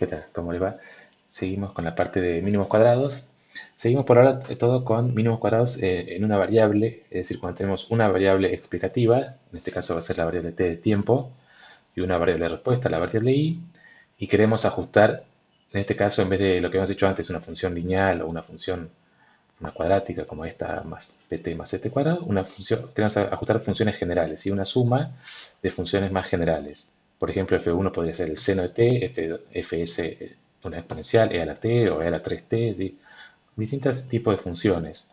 ¿Qué tal? ¿Cómo le va? Seguimos con la parte de mínimos cuadrados. Seguimos por ahora todo con mínimos cuadrados en una variable, es decir, cuando tenemos una variable explicativa, en este caso va a ser la variable t de tiempo, y una variable de respuesta, la variable y queremos ajustar, en este caso, en vez de lo que hemos hecho antes, una función lineal o una función, una cuadrática como esta más pt más ct cuadrado, una función, queremos ajustar funciones generales y una suma de funciones más generales. Por ejemplo, f1 podría ser el seno de t, fs una exponencial, e a la t o e a la 3t, ¿sí? Distintos tipos de funciones.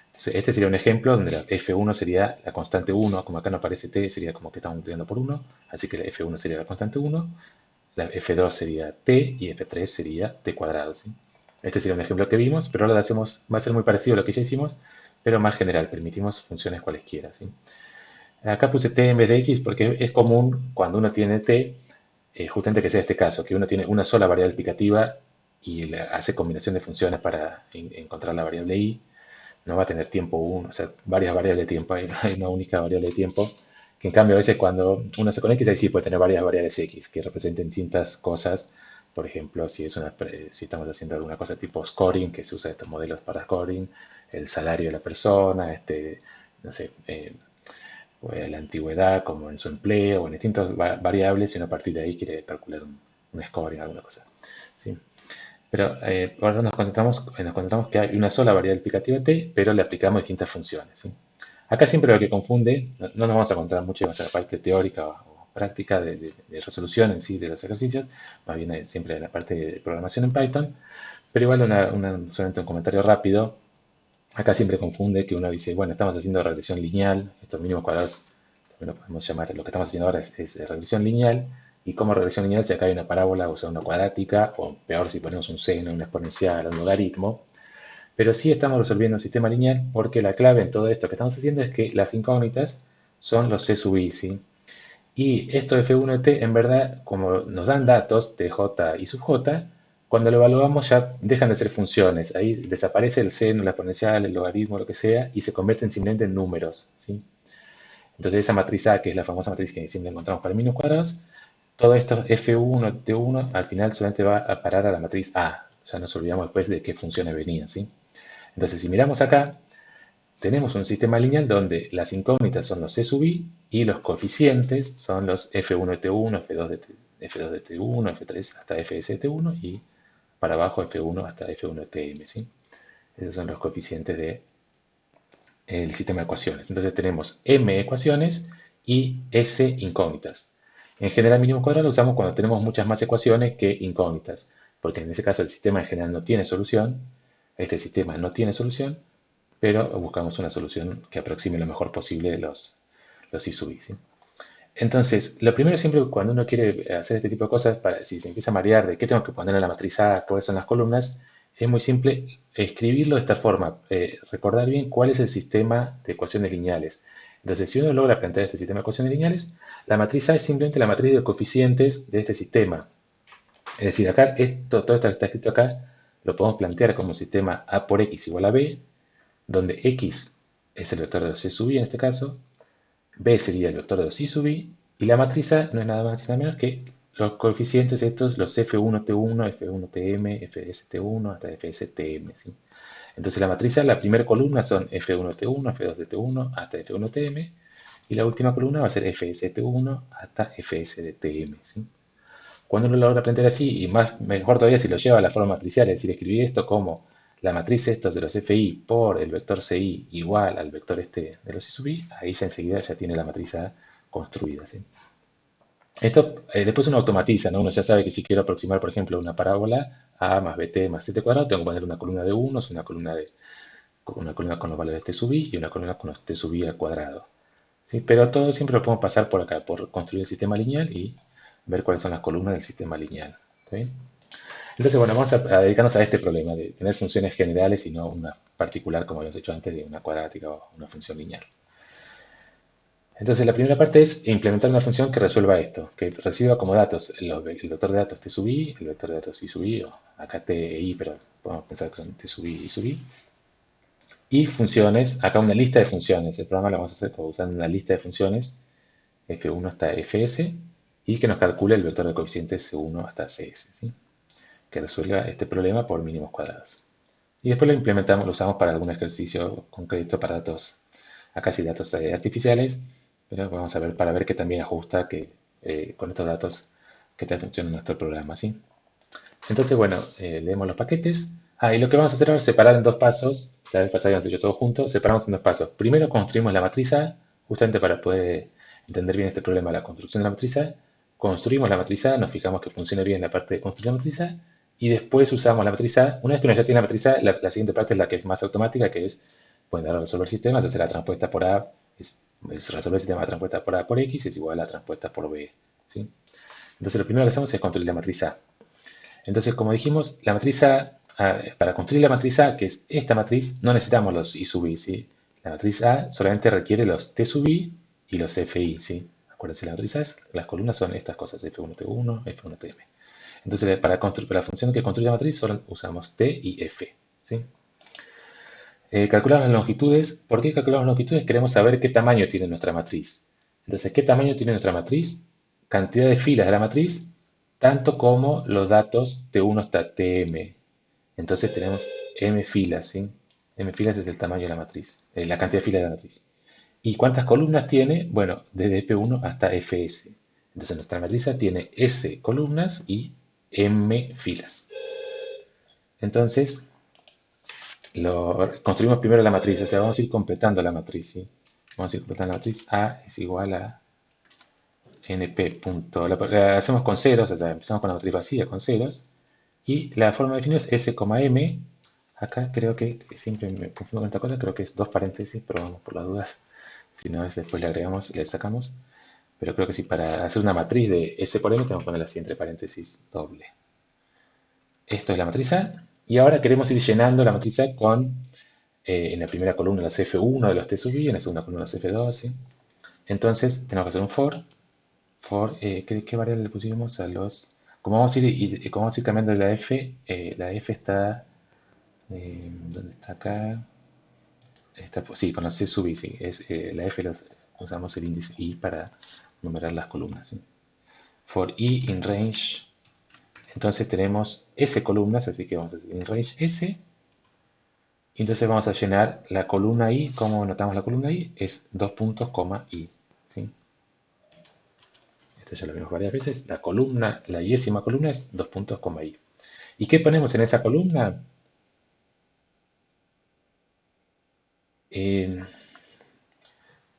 Entonces, este sería un ejemplo donde la f1 sería la constante 1, como acá no aparece t, sería como que estamos multiplicando por 1, así que la f1 sería la constante 1, la f2 sería t y f3 sería t cuadrado, ¿sí? Este sería un ejemplo que vimos, pero ahora lo hacemos, va a ser muy parecido a lo que ya hicimos, pero más general, permitimos funciones cualesquiera, ¿sí? Acá puse t en vez de x porque es común cuando uno tiene t, justamente que sea este caso, que uno tiene una sola variable explicativa y hace combinación de funciones para encontrar la variable y, no va a tener tiempo uno, o sea, varias variables de tiempo, hay una única variable de tiempo, que en cambio a veces cuando uno se con x, ahí sí puede tener varias variables x que representen distintas cosas. Por ejemplo, si estamos haciendo alguna cosa tipo scoring, que se usa estos modelos para scoring, el salario de la persona, no sé, la antigüedad como en su empleo, o en distintas variables, y uno a partir de ahí quiere calcular un scoring, alguna cosa. ¿Sí? Pero ahora nos concentramos que hay una sola variable explicativa t, pero le aplicamos distintas funciones, ¿sí? Acá siempre lo que confunde, no nos vamos a concentrar mucho en la parte teórica o práctica de resolución en sí de los ejercicios, más bien siempre en la parte de programación en Python, pero igual solamente un comentario rápido. Acá siempre confunde que uno dice, bueno, estamos haciendo regresión lineal, estos mínimos cuadrados también lo podemos llamar, lo que estamos haciendo ahora es regresión lineal, y como regresión lineal si acá hay una parábola, o sea, una cuadrática, o peor si ponemos un seno, una exponencial, un logaritmo, pero sí estamos resolviendo un sistema lineal porque la clave en todo esto que estamos haciendo es que las incógnitas son los c sub i, ¿sí? Y esto de f1 de t, en verdad, como nos dan datos tj y sub j, cuando lo evaluamos ya dejan de ser funciones. Ahí desaparece el seno, la exponencial, el logaritmo, lo que sea, y se convierten simplemente en números, ¿sí? Entonces esa matriz A, que es la famosa matriz que siempre encontramos para mínimos cuadrados, todo esto F1, T1, al final solamente va a parar a la matriz A. Ya nos olvidamos después de qué funciones venían, ¿sí? Entonces, si miramos acá, tenemos un sistema lineal donde las incógnitas son los C sub i y los coeficientes son los F1 de T1, F2 de T1, F3 hasta Fs de T1 y para abajo F1 hasta F1 de Tm, ¿sí? Esos son los coeficientes del sistema de ecuaciones. Entonces tenemos M ecuaciones y S incógnitas. En general, mínimo cuadrado lo usamos cuando tenemos muchas más ecuaciones que incógnitas, porque en ese caso el sistema en general no tiene solución, este sistema no tiene solución, pero buscamos una solución que aproxime lo mejor posible los I sub i, ¿sí? Entonces, lo primero siempre cuando uno quiere hacer este tipo de cosas, si se empieza a marear de qué tengo que poner en la matriz A, cuáles son las columnas, es muy simple escribirlo de esta forma, recordar bien cuál es el sistema de ecuaciones lineales. Entonces, si uno logra plantear este sistema de ecuaciones lineales, la matriz A es simplemente la matriz de coeficientes de este sistema. Es decir, acá, todo esto que está escrito acá, lo podemos plantear como un sistema A por X igual a B, donde X es el vector de los C sub i en este caso, B sería el vector de los I sub i, y la matriz A no es nada más y nada menos que los coeficientes estos, los F1T1, F1Tm, FST1 hasta FSTm, ¿sí? Entonces la matriz A, la primera columna son F1T1, F2T1 hasta F1Tm, y la última columna va a ser FST1 hasta FSTm, ¿sí? Cuando uno lo logra plantear así, y mejor todavía si lo lleva a la forma matricial, es decir, escribir esto como la matriz estos de los FI por el vector CI igual al vector este de los I sub i, ahí ya enseguida ya tiene la matriz A construida, ¿sí? Esto después uno automatiza, ¿no? Uno ya sabe que si quiero aproximar, por ejemplo, una parábola A más BT más CT cuadrado, tengo que poner una columna de unos, una columna con los valores de T sub i y una columna con los T sub i al cuadrado, ¿sí? Pero todo siempre lo podemos pasar por acá, por construir el sistema lineal y ver cuáles son las columnas del sistema lineal, ¿sí? Entonces, bueno, vamos a dedicarnos a este problema de tener funciones generales y no una particular, como habíamos hecho antes, de una cuadrática o una función lineal. Entonces, la primera parte es implementar una función que resuelva esto, que reciba como datos el vector de datos t sub i, el vector de datos i sub i, o acá t e i, pero podemos pensar que son t sub i y sub i, y funciones, acá una lista de funciones. El programa lo vamos a hacer usando una lista de funciones, f1 hasta fs, y que nos calcule el vector de coeficientes c1 hasta cs, ¿sí? que resuelva este problema por mínimos cuadrados. Y después lo implementamos, lo usamos para algún ejercicio concreto para datos, acá sí datos artificiales, pero vamos a ver para ver que también ajusta que con estos datos que te funciona nuestro programa, ¿sí? Entonces, bueno, leemos los paquetes. Y lo que vamos a hacer ahora es separar en dos pasos. La vez pasada habíamos hecho todo junto, separamos en dos pasos. Primero construimos la matriz A, justamente para poder entender bien este problema de la construcción de la matriz A. Construimos la matriz A, nos fijamos que funcione bien la parte de construir la matriz A, y después usamos la matriz A. Una vez que uno ya tiene la matriz A, la siguiente parte es la que es más automática, que es, bueno, ahora resolver sistemas, hacer la transpuesta por A, es resolver el sistema de transpuesta por A por X, es igual a la transpuesta por B, ¿sí? Entonces lo primero que hacemos es construir la matriz A. Entonces, como dijimos, la matriz A, para construir la matriz A, que es esta matriz, no necesitamos los I sub I, ¿sí? La matriz A solamente requiere los T sub I y los FI, ¿sí? Acuérdense, la matriz A, las columnas son estas cosas, F1T1, F1Tm. Entonces, para la función que construye la matriz, solo usamos T y F, ¿sí? Calculamos las longitudes. ¿Por qué calculamos las longitudes? Queremos saber qué tamaño tiene nuestra matriz. Entonces, ¿qué tamaño tiene nuestra matriz? Cantidad de filas de la matriz, tanto como los datos T1 hasta Tm. Entonces tenemos m filas, ¿sí? M filas es el tamaño de la matriz, la cantidad de filas de la matriz. ¿Y cuántas columnas tiene? Bueno, desde F1 hasta Fs. Entonces nuestra matriz tiene S columnas y m filas. Entonces, construimos primero la matriz, o sea, vamos a ir completando la matriz, ¿sí? Vamos a ir completando la matriz. A es igual a np. La hacemos con ceros, o sea, empezamos con la matriz vacía con ceros. Y la forma de definir es S, M. Acá creo que siempre me confundo con esta cosa, creo que es dos paréntesis, pero vamos por las dudas. Si no, después le agregamos, le sacamos. Pero creo que sí, para hacer una matriz de S por M, tenemos que ponerla así entre paréntesis doble. Esto es la matriz A. Y ahora queremos ir llenando la matriz A con, en la primera columna, los F1 de los T sub I, en la segunda columna los F2, ¿sí? Entonces, tenemos que hacer un for. ¿Qué variable le pusimos a los? Como vamos a ir cambiando la F está, ¿dónde está acá? Sí, con los C sub I, sí, la F usamos el índice I para numerar las columnas, ¿sí? For I in range, entonces tenemos S columnas, así que vamos a decir in range S, y entonces vamos a llenar la columna I. ¿Cómo notamos la columna I? Es dos puntos, coma I, ¿sí? Esto ya lo vimos varias veces. La columna, la iésima columna es dos puntos, coma I. ¿Y qué ponemos en esa columna? Eh,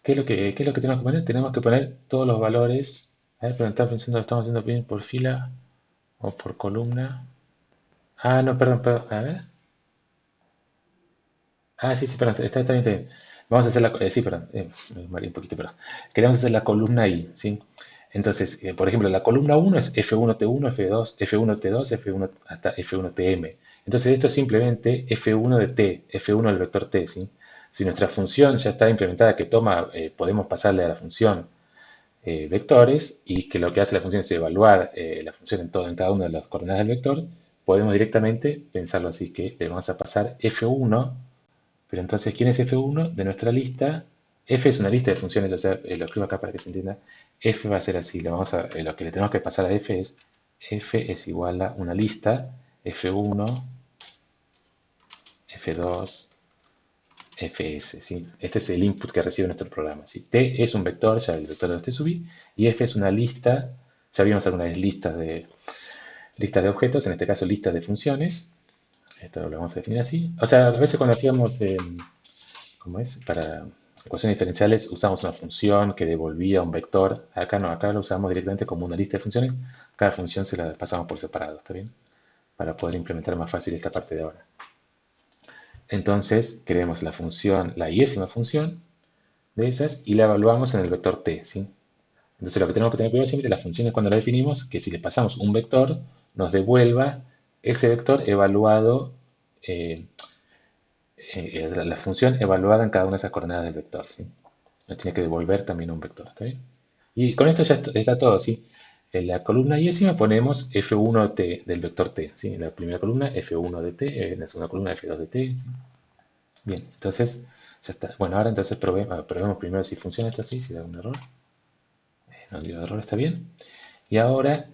¿qué es lo que tenemos que poner? Tenemos que poner todos los valores. A ver, pero estaba pensando, ¿lo estamos haciendo bien por fila o por columna? No, perdón. A ver. Sí, sí, perdón. Está bien, está bien. Vamos a hacer sí, perdón. Me mareé un poquito, perdón. Queremos hacer la columna I, ¿sí? Entonces, por ejemplo, la columna 1 es F1T1, F2, F1T2, F1 hasta F1Tm. Entonces, esto es simplemente F1 de T, F1 del vector T, ¿sí? Si nuestra función ya está implementada, que toma, podemos pasarle a la función vectores, y que lo que hace la función es evaluar la función en cada una de las coordenadas del vector, podemos directamente pensarlo así, que le vamos a pasar F1, pero entonces, ¿quién es F1? De nuestra lista. F es una lista de funciones, o sea, lo escribo acá para que se entienda. F va a ser así, lo que le tenemos que pasar a F es igual a una lista, F1, F2, Fs, ¿sí? Este es el input que recibe nuestro programa, ¿sí? T es un vector, ya el vector de T sub I, y F es una lista, ya vimos alguna vez listas de objetos, en este caso listas de funciones. Esto lo vamos a definir así. O sea, a veces cuando hacíamos, ¿cómo es? Para ecuaciones diferenciales usamos una función que devolvía un vector. Acá no, acá lo usamos directamente como una lista de funciones. Cada función se la pasamos por separado, ¿está bien? Para poder implementar más fácil esta parte de ahora. Entonces, queremos la función, la iésima función de esas, y la evaluamos en el vector t, ¿sí? Entonces, lo que tenemos que tener cuidado siempre, las funciones cuando las definimos, que si le pasamos un vector, nos devuelva ese vector evaluado, la función evaluada en cada una de esas coordenadas del vector, ¿sí? Nos tiene que devolver también un vector, ¿está bien? Y con esto ya está todo, ¿sí? En la columna iésima ponemos F1t del vector t, ¿sí? En la primera columna F1 de t, en la segunda columna F2 de t, ¿sí? Bien, entonces ya está. Bueno, ahora entonces probemos primero si funciona esto así, si da un error. No dio error, está bien. Y ahora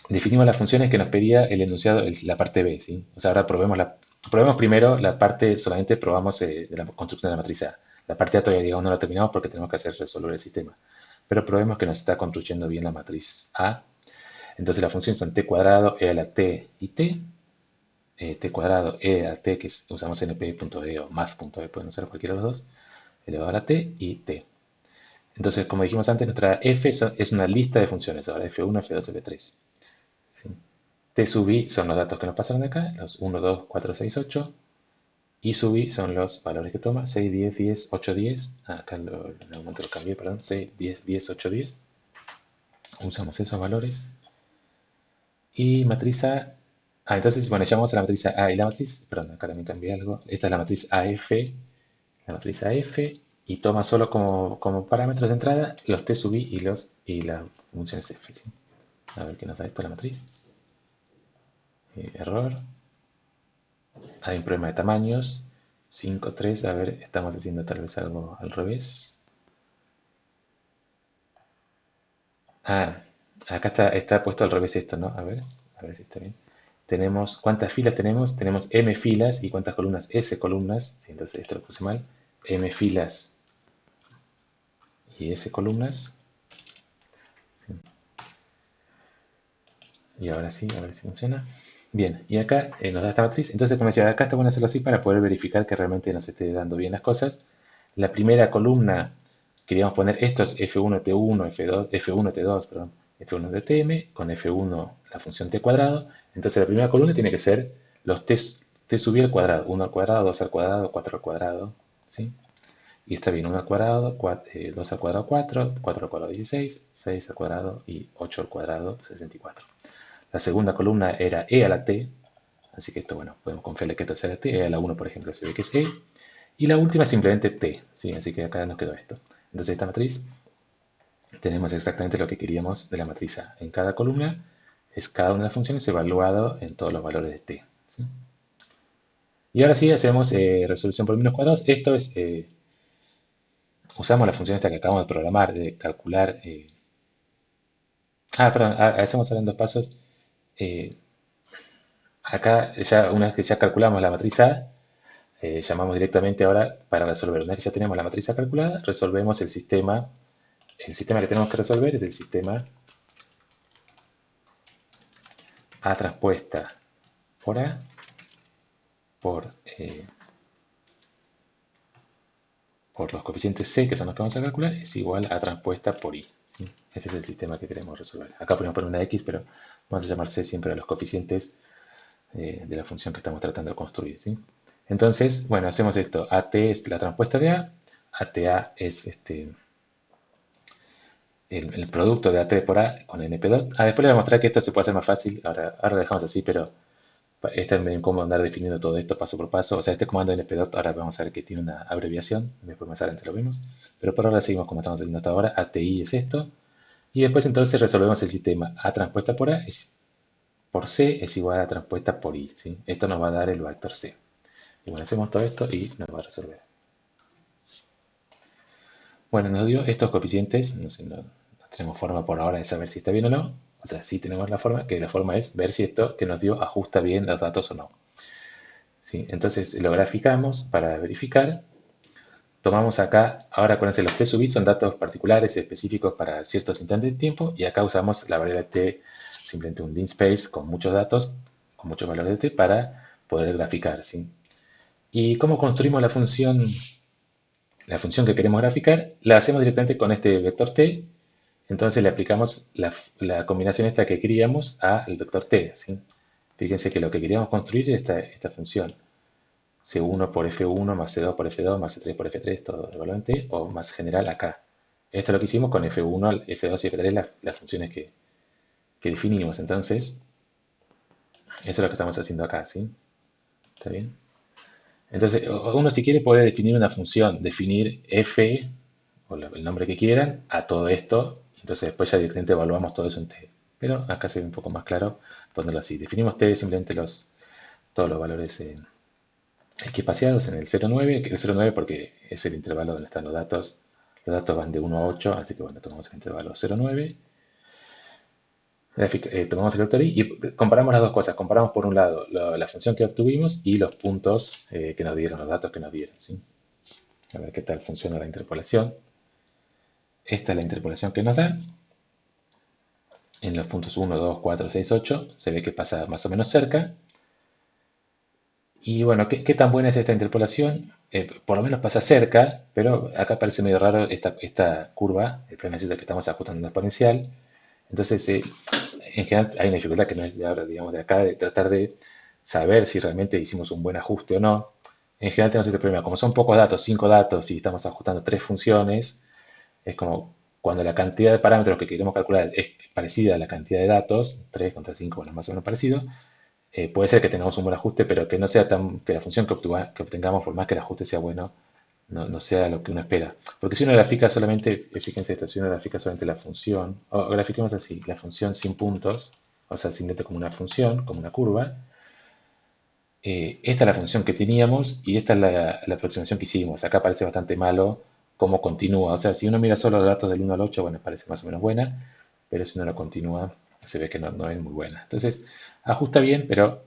definimos las funciones que nos pedía el enunciado, la parte B, ¿sí? O sea, ahora probemos primero la parte, solamente probamos de la construcción de la matriz A. La parte A todavía, digamos, no la terminamos porque tenemos que hacer resolver el sistema. Pero probemos que nos está construyendo bien la matriz A. Entonces las funciones son t cuadrado, e a la t y t. T cuadrado, e a la t, que usamos np.e o math.e, pueden usar cualquiera de los dos, elevado a la t y t. Entonces, como dijimos antes, nuestra f es una lista de funciones, ahora f1, f2, f3. ¿Sí? T sub i son los datos que nos pasaron acá, los 1, 2, 4, 6, 8. I sub i son los valores que toma, 6, 10, 10, 8, 10. Acá en el momento lo cambié, perdón, 6, 10, 10, 8, 10. Usamos esos valores. Y matriz A. Entonces, bueno, llamamos a la matriz A y la matriz, perdón, acá también cambié algo. Esta es la matriz AF, la matriz AF, y toma solo como parámetros de entrada los T sub i y las funciones F. ¿Sí? A ver qué nos da esto la matriz. Error. Hay un problema de tamaños. 5, 3. A ver, estamos haciendo tal vez algo al revés. Acá está puesto al revés esto, ¿no? A ver si está bien. Tenemos, ¿cuántas filas tenemos? Tenemos m filas y ¿cuántas columnas? S columnas. Sí, entonces esto lo puse mal. M filas y S columnas. Sí. Y ahora sí, a ver si funciona. Bien, y acá nos da esta matriz. Entonces, como decía, acá está bueno hacerlo así para poder verificar que realmente nos esté dando bien las cosas. La primera columna, queríamos poner estos f1t1, f1t2, perdón, f1tm, con f1 la función t cuadrado. Entonces, la primera columna tiene que ser los t sub i al cuadrado. 1 al cuadrado, 2 al cuadrado, 4 al cuadrado. ¿Sí? Y está bien, 1 al cuadrado, 2 al cuadrado, 4, 4 al cuadrado, 16, 6 al cuadrado y 8 al cuadrado, 64. La segunda columna era e a la t, así que esto, bueno, podemos confiarle que esto sea la t, e a la 1, por ejemplo, se ve que es e. Y la última es simplemente t, ¿sí? Así que acá nos quedó esto. Entonces esta matriz, tenemos exactamente lo que queríamos de la matriz A. En cada columna es cada una de las funciones evaluado en todos los valores de t. ¿Sí? Y ahora sí hacemos resolución por números cuadrados. Esto es, usamos la función esta que acabamos de programar, de calcular. Perdón, hacemos ahora en dos pasos. Eh, Acá, ya, una vez que ya calculamos la matriz A, llamamos directamente ahora para resolver. Una vez que ya tenemos la matriz A calculada, resolvemos el sistema. El sistema que tenemos que resolver es el sistema A transpuesta por A por, por los coeficientes C, que son los que vamos a calcular, es igual a transpuesta por I. ¿Sí? Este es el sistema que queremos resolver. Acá podemos poner una X, pero vamos a llamar C siempre a los coeficientes de la función que estamos tratando de construir. ¿Sí? Entonces, bueno, hacemos esto. AT es la transpuesta de A, ATA es el producto de A3 por A con NP2. Después les voy a mostrar que esto se puede hacer más fácil. Ahora lo dejamos así, pero es medio incómodo andar definiendo todo esto paso por paso. O sea, este comando NP2, ahora vamos a ver que tiene una abreviación. Después más adelante lo vemos. Pero por ahora seguimos como estamos haciendo hasta ahora. ATI es esto. Y después entonces resolvemos el sistema A transpuesta por A por C es igual a transpuesta por I. ¿Sí? Esto nos va a dar el vector C. Y bueno, hacemos todo esto y nos va a resolver. Bueno, nos dio estos coeficientes. No sé, no tenemos forma por ahora de saber si está bien o no. O sea, sí tenemos la forma, que la forma es ver si esto que nos dio ajusta bien los datos o no. ¿Sí? Entonces lo graficamos para verificar. Tomamos acá, ahora acuérdense, los t sub i son datos particulares específicos para ciertos instantes de tiempo. Y acá usamos la variable t, simplemente un linspace con muchos datos, con muchos valores de t para poder graficar. ¿Sí? ¿Y cómo construimos la función? La función que queremos graficar la hacemos directamente con este vector t. Entonces le aplicamos la combinación esta que queríamos al vector t. ¿Sí? Fíjense que lo que queríamos construir es esta función. C1 por F1 más C2 por F2 más C3 por F3, todo igual a t, o más general acá. Esto es lo que hicimos con F1, F2 y F3, las funciones que definimos. Entonces, eso es lo que estamos haciendo acá. ¿Sí? ¿Está bien? Entonces, uno si quiere puede definir una función, definir f, o el nombre que quieran, a todo esto. Entonces después ya directamente evaluamos todo eso en t. Pero acá se ve un poco más claro ponerlo así. Definimos t simplemente todos los valores equipaciados en el 0,9. El 0,9 porque es el intervalo donde están los datos. Los datos van de 1 a 8, así que bueno, tomamos el intervalo 0,9. tomamos el vector y comparamos las dos cosas. Comparamos por un lado la función que obtuvimos y los puntos que nos dieron, los datos que nos dieron, ¿sí? A ver qué tal funciona la interpolación. Esta es la interpolación que nos da. En los puntos 1, 2, 4, 6, 8 se ve que pasa más o menos cerca. Y bueno, ¿qué tan buena es esta interpolación? Por lo menos pasa cerca, pero acá parece medio raro esta curva. El problema es que estamos ajustando una exponencial. Entonces, en general hay una dificultad que no es de ahora, digamos, de acá, de tratar de saber si realmente hicimos un buen ajuste o no. En general tenemos este problema. Como son pocos datos, 5 datos, y estamos ajustando 3 funciones, es como cuando la cantidad de parámetros que queremos calcular es parecida a la cantidad de datos, 3 contra 5, bueno, más o menos parecido, puede ser que tengamos un buen ajuste, pero que no sea que la función que obtengamos, por más que el ajuste sea bueno, no sea lo que uno espera. Porque si uno grafica solamente, fíjense esto, si uno grafica solamente la función, o grafiquemos así, la función sin puntos, o sea, simplemente como una función, como una curva, esta es la función que teníamos y esta es la aproximación que hicimos. Acá parece bastante malo cómo continúa. O sea, si uno mira solo los datos del 1 al 8, bueno, parece más o menos buena, pero si uno lo continúa, se ve que no es muy buena. Entonces, ajusta bien, pero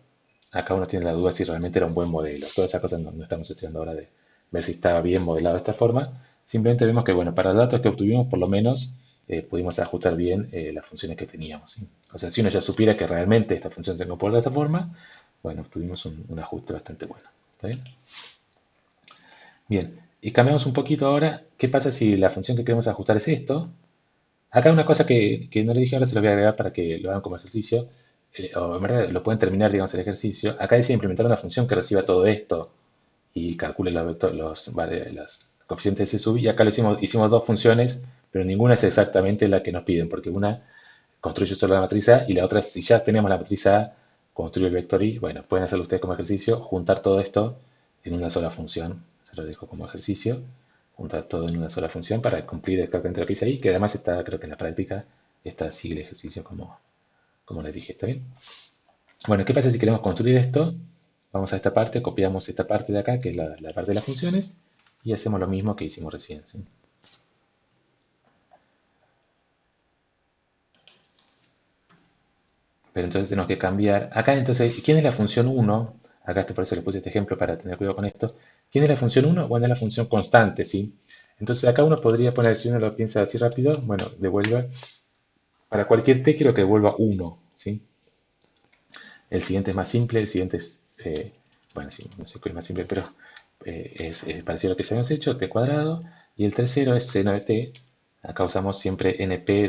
acá uno tiene la duda si realmente era un buen modelo. Todas esas cosas no estamos estudiando ahora de ver si estaba bien modelado de esta forma. Simplemente vemos que, bueno, para los datos que obtuvimos, por lo menos pudimos ajustar bien las funciones que teníamos, ¿sí? O sea, si uno ya supiera que realmente esta función se comporta de esta forma, bueno, obtuvimos un ajuste bastante bueno. ¿Está bien? Bien, y cambiamos un poquito ahora. ¿Qué pasa si la función que queremos ajustar es esto? Acá una cosa que no le dije ahora, se lo voy a agregar para que lo hagan como ejercicio, o en verdad lo pueden terminar, digamos, el ejercicio. Acá dice implementar una función que reciba todo esto y calcule los coeficientes de C sub i. Y acá hicimos dos funciones, pero ninguna es exactamente la que nos piden, porque una construye solo la matriz A y la otra, si ya tenemos la matriz A, construye el vector I. Bueno, pueden hacerlo ustedes como ejercicio, juntar todo esto en una sola función. Se lo dejo como ejercicio, juntar todo en una sola función para cumplir exactamente lo que hice ahí, que además está, creo que en la práctica, está así el ejercicio como les dije, ¿está bien? Bueno, ¿qué pasa si queremos construir esto? Vamos a esta parte, copiamos esta parte de acá, que es la parte de las funciones, y hacemos lo mismo que hicimos recién, ¿sí? Pero entonces tenemos que cambiar. Acá entonces, ¿quién es la función 1? Acá por eso le puse este ejemplo para tener cuidado con esto. ¿Quién es la función 1? Bueno, es la función constante, ¿sí? Entonces acá uno podría poner, si uno lo piensa así rápido, bueno, devuelva, para cualquier t quiero que devuelva 1, ¿sí? El siguiente es más simple, el siguiente es, bueno, sí, no sé cuál es más simple, pero es parecido a lo que ya hemos hecho, t cuadrado, y el tercero es seno de t. Acá usamos siempre np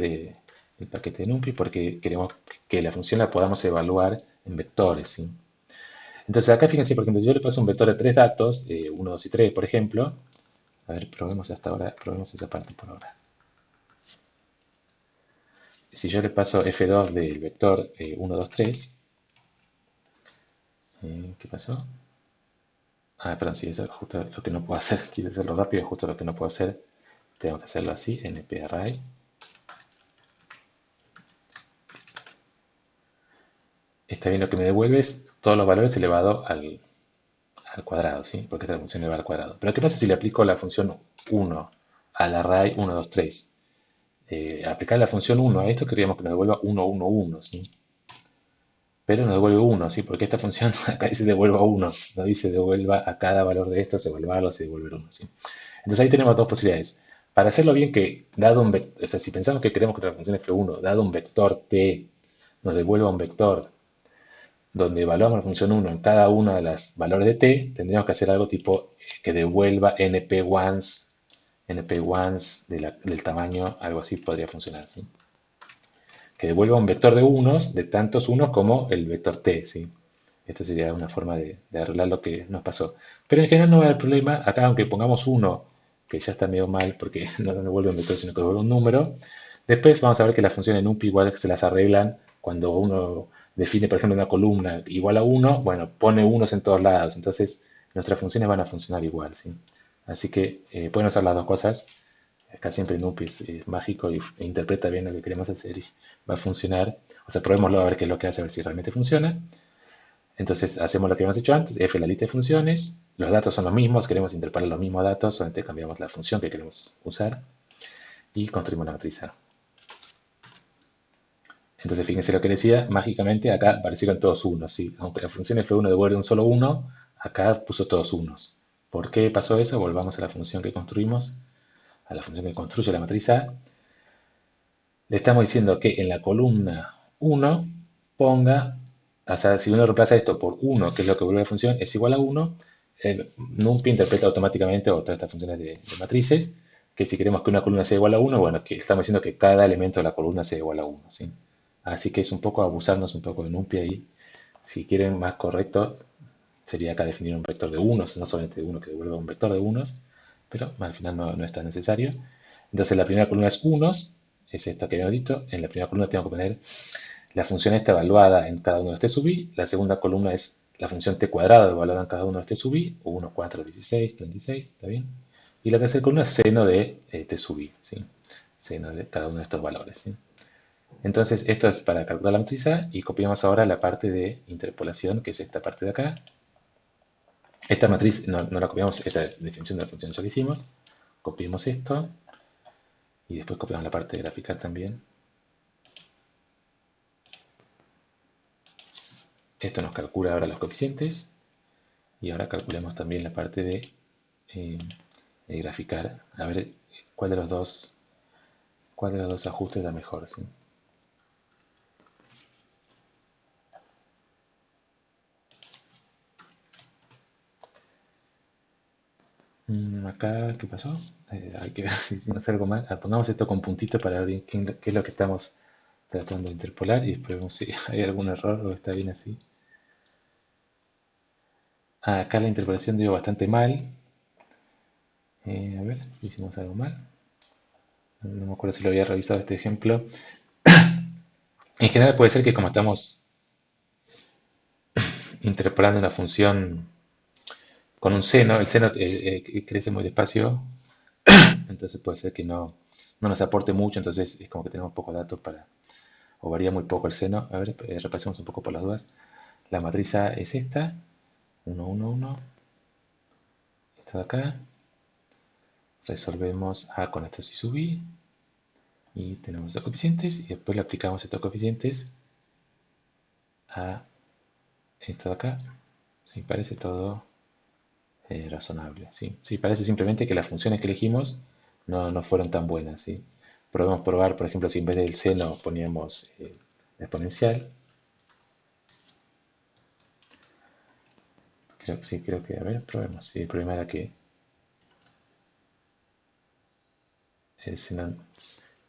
del paquete de NumPy porque queremos que la función la podamos evaluar en vectores, ¿sí? Entonces acá fíjense, por ejemplo, yo le paso un vector de tres datos, 1, 2 y 3, por ejemplo. A ver, probemos hasta ahora, probemos esa parte por ahora. Si yo le paso f2 del vector 1, 2, 3, ¿qué pasó? Ah, perdón, sí, eso es justo lo que no puedo hacer. Quise hacerlo rápido, es justo lo que no puedo hacer. Tengo que hacerlo así, nparray. Está bien, lo que me devuelve es todos los valores elevado al cuadrado, ¿sí? Porque esta función elevada al cuadrado. Pero ¿qué pasa si le aplico la función 1 al array 1, 2, 3? Aplicar la función 1 a esto queríamos que nos devuelva 1, 1, 1, ¿sí? Pero nos devuelve 1, ¿sí? Porque esta función acá dice devuelva 1, no dice devuelva a cada valor de estos, evaluarlos y devolver 1, ¿sí? Entonces ahí tenemos dos posibilidades. Para hacerlo bien, que dado un vector, o sea, si pensamos que queremos que la función f1, dado un vector t, nos devuelva un vector donde evaluamos la función 1 en cada uno de los valores de t, tendríamos que hacer algo tipo que devuelva np ones del tamaño, algo así podría funcionar, ¿sí? Que devuelva un vector de unos, de tantos unos como el vector t, ¿sí? Esta sería una forma de arreglar lo que nos pasó. Pero en general no va a haber problema. Acá, aunque pongamos uno, que ya está medio mal porque no devuelve un vector, sino que devuelve un número. Después vamos a ver que las funciones NumPy igual se las arreglan cuando uno define, por ejemplo, una columna igual a 1, bueno, pone unos en todos lados. Entonces, nuestras funciones van a funcionar igual, ¿sí? Así que pueden usar las dos cosas. Acá siempre NumPy es mágico e interpreta bien lo que queremos hacer y va a funcionar. O sea, probémoslo a ver qué es lo que hace, a ver si realmente funciona. Entonces hacemos lo que hemos hecho antes, f la lista de funciones, los datos son los mismos, queremos interpolar los mismos datos, solamente cambiamos la función que queremos usar y construimos la matriz A. Entonces, fíjense lo que decía, mágicamente acá aparecieron todos unos, ¿sí? Aunque la función f1 devuelve un solo uno, acá puso todos unos. ¿Por qué pasó eso? Volvamos a la función que construimos, a la función que construye la matriz A. Le estamos diciendo que en la columna 1 ponga, o sea, si uno reemplaza esto por 1, que es lo que vuelve la función, es igual a 1, NumPy interpreta automáticamente, o todas estas funciones de matrices, que si queremos que una columna sea igual a 1, bueno, que estamos diciendo que cada elemento de la columna sea igual a 1, ¿sí? Así que es un poco abusarnos un poco de NumPy ahí. Si quieren más correcto, sería acá definir un vector de unos, no solamente de uno que devuelva un vector de unos, pero al final no es tan necesario. Entonces la primera columna es unos, es esta que habíamos visto. En la primera columna tengo que poner la función esta evaluada en cada uno de estos sub i. La segunda columna es la función t cuadrado evaluada en cada uno de estos sub i, 1, 4, 16, 36, ¿está bien? Y la tercera columna es seno de t sub i, ¿sí? Seno de cada uno de estos valores, ¿sí? Entonces, esto es para calcular la matriz A y copiamos ahora la parte de interpolación, que es esta parte de acá. Esta matriz no la copiamos, esta definición de la función ya la hicimos. Copiamos esto y después copiamos la parte de graficar también. Esto nos calcula ahora los coeficientes y ahora calculemos también la parte eh, de graficar. A ver cuál de los dos ajustes da mejor, ¿sí? Acá, ¿qué pasó? Hay que ver si no hace algo mal. Pongamos esto con puntito para ver qué es lo que estamos tratando de interpolar y después vemos si hay algún error o está bien así. Acá la interpolación dio bastante mal. A ver, hicimos algo mal. No me acuerdo si lo había revisado este ejemplo. En general puede ser que como estamos interpolando una función con un seno, el seno crece muy despacio, entonces puede ser que no nos aporte mucho, entonces es como que tenemos pocos datos para, o varía muy poco el seno. A ver, repasemos un poco por las dudas. La matriz A es esta, 1, 1, 1. Esto de acá. Resolvemos A con estos y sub i. Y tenemos estos coeficientes y después le aplicamos estos coeficientes a esto de acá. Sí, parece todo razonable. ¿Sí? Sí, parece simplemente que las funciones que elegimos no fueron tan buenas. ¿Sí? Podemos probar, por ejemplo, si en vez del seno poníamos la exponencial. Creo que, a ver, probemos. Sí, el problema era que el seno,